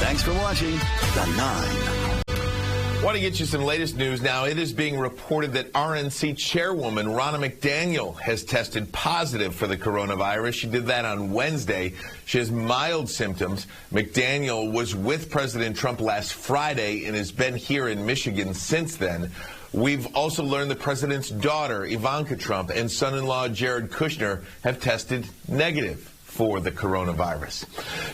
Thanks for watching The 9. Want to get you some latest news now. It is being reported that RNC chairwoman Ronna McDaniel has tested positive for the coronavirus. She did that on Wednesday. She has mild symptoms. McDaniel was with President Trump last Friday and has been here in Michigan since then. We've also learned the president's daughter, Ivanka Trump, and son-in-law Jared Kushner have tested negative for the coronavirus.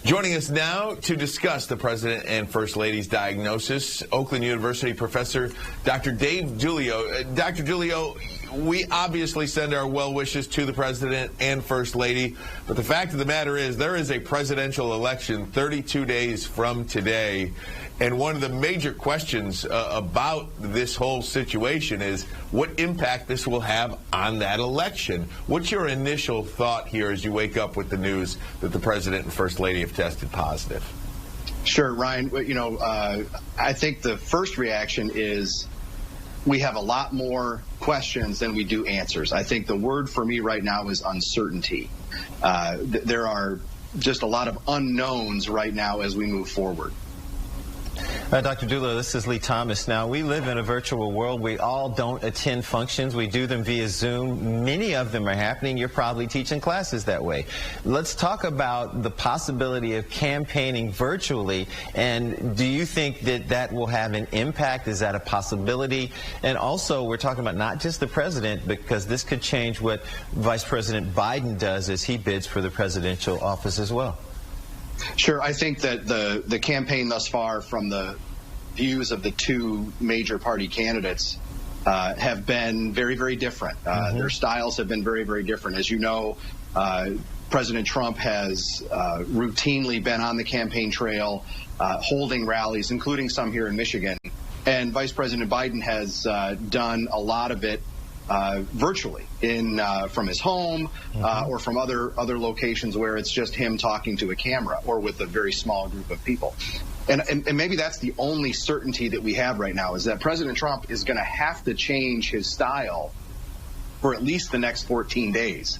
Joining us now to discuss the President and First Lady's diagnosis, Oakland University professor Dr. Dave Duilio. Dr. Duilio, we obviously send our well wishes to the President and First Lady, but the fact of the matter is there is a presidential election 32 days from today, and one of the major questions about this whole situation is what impact this will have on that election. What's your initial thought here as you wake up with the news that the President and First Lady have tested positive? Sure, Ryan. You know, I think the first reaction is we have a lot more questions than we do answers. I think the word for me right now is uncertainty. There are just a lot of unknowns right now as we move forward. Dr. Duilio, this is Lee Thomas. Now, we live in a virtual world. We all don't attend functions. We do them via Zoom. Many of them are happening. You're probably teaching classes that way. Let's talk about the possibility of campaigning virtually. And do you think that that will have an impact? Is that a possibility? And also, we're talking about not just the president, because this could change what Vice President Biden does as he bids for the presidential office as well. Sure. I think that the campaign thus far, from the views of the two major party candidates, have been very, very different. Their styles have been very, very different. As you know, President Trump has routinely been on the campaign trail, holding rallies, including some here in Michigan. And Vice President Biden has done a lot of it virtually, from his home or from other locations where it's just him talking to a camera or with a very small group of people. And maybe that's the only certainty that we have right now, is that President Trump is going to have to change his style for at least the next 14 days.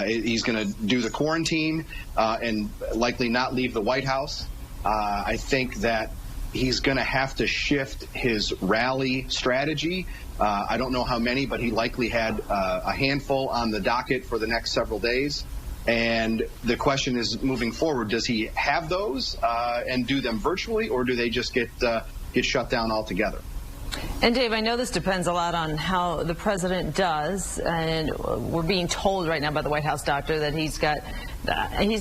He's going to do the quarantine and likely not leave the White House. I think that he's going to have to shift his rally strategy. I don't know how many, but he likely had a handful on the docket for the next several days. And the question is, moving forward, does he have those and do them virtually, or do they just get shut down altogether? And Dave, I know this depends a lot on how the president does, and we're being told right now by the White House doctor that he's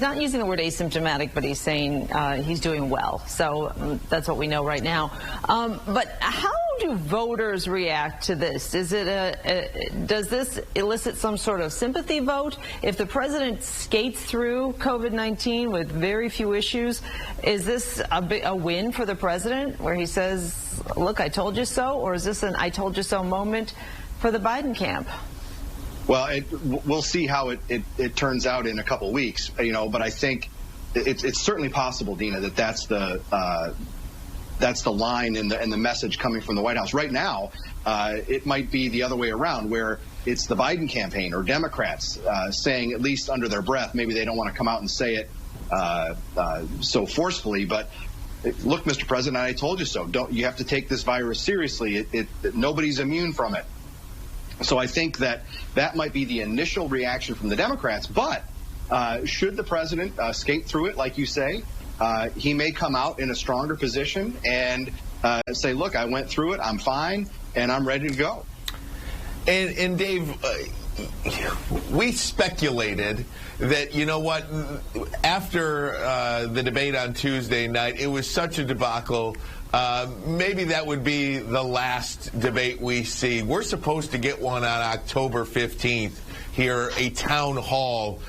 not using the word asymptomatic, but he's saying he's doing well. So that's what we know right now. But how do voters react to this? Is it does this elicit some sort of sympathy vote? If the president skates through COVID-19 with very few issues, is this a win for the president, where he says, look, I told you so? Or is this an I told you so moment for the Biden camp? Well, we'll see how it turns out in a couple weeks, but I think it's certainly possible, Dina, that's the line and the message coming from the White House. Right now, it might be the other way around, where it's the Biden campaign or Democrats saying, at least under their breath, maybe they don't want to come out and say it so forcefully, but look, Mr. President, I told you so. You have to take this virus seriously. Nobody's immune from it. So I think that might be the initial reaction from the Democrats. But should the president skate through it, like you say, he may come out in a stronger position and say, look, I went through it, I'm fine, and I'm ready to go. And Dave, we speculated that, you know what, after the debate on Tuesday night, it was such a debacle. Maybe that would be the last debate we see. We're supposed to get one on October 15th here, a town hall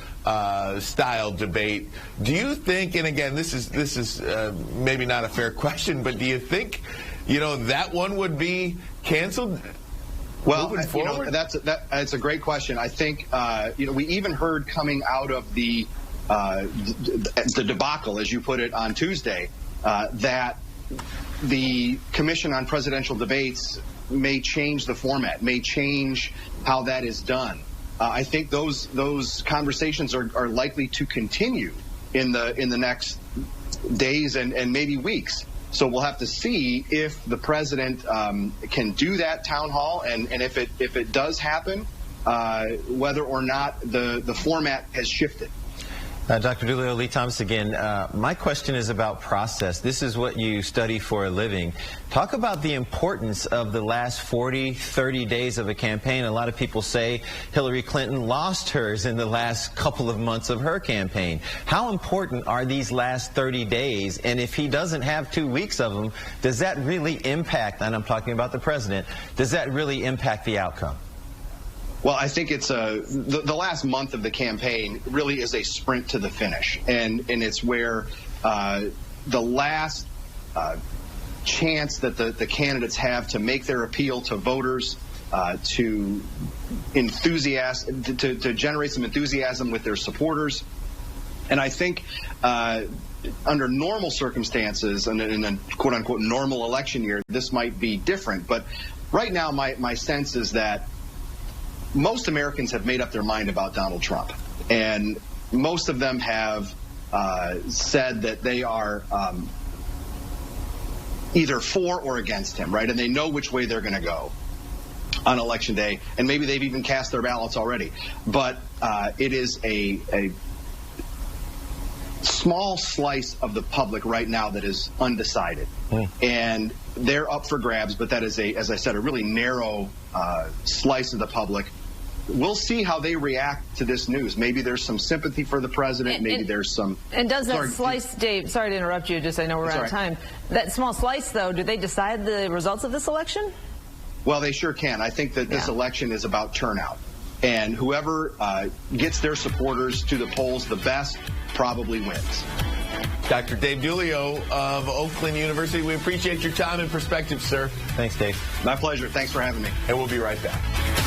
style debate. Do you think, and again, this is maybe not a fair question, but do you think, that one would be canceled? Well, that's a great question. I think, we even heard coming out of the debacle, as you put it, on Tuesday, that the Commission on Presidential Debates may change the format, may change how that is done. I think those conversations are likely to continue in the next days and maybe weeks. So we'll have to see if the president can do that town hall, and if it does happen, whether or not the format has shifted. Dr. DiIulio, Lee Thomas again. My question is about process. This is what you study for a living. Talk about the importance of the last 40, 30 days of a campaign. A lot of people say Hillary Clinton lost hers in the last couple of months of her campaign. How important are these last 30 days? And if he doesn't have 2 weeks of them, does that really impact, and I'm talking about the president, does that really impact the outcome? Well, I think it's the last month of the campaign really is a sprint to the finish, and it's where the last chance that the candidates have to make their appeal to voters, to generate some enthusiasm with their supporters. And I think under normal circumstances, and in a quote-unquote normal election year, this might be different. But right now, my sense is that most Americans have made up their mind about Donald Trump, and most of them have said that they are either for or against him, right? And they know which way they're going to go on Election Day, and maybe they've even cast their ballots already. But it is a small slice of the public right now that is undecided, and they're up for grabs. But that is, as I said, a really narrow slice of the public. We'll see how they react to this news. Maybe there's some sympathy for the president. Maybe there's some. And does that slice, Dave? Sorry to interrupt you. Just I know we're out of time. That small slice, though, do they decide the results of this election? Well, they sure can. I think that this election is about turnout, and whoever gets their supporters to the polls the best probably wins. Dr. Dave DiIulio of Oakland University, we appreciate your time and perspective, sir. Thanks, Dave. My pleasure. Thanks for having me. And we'll be right back.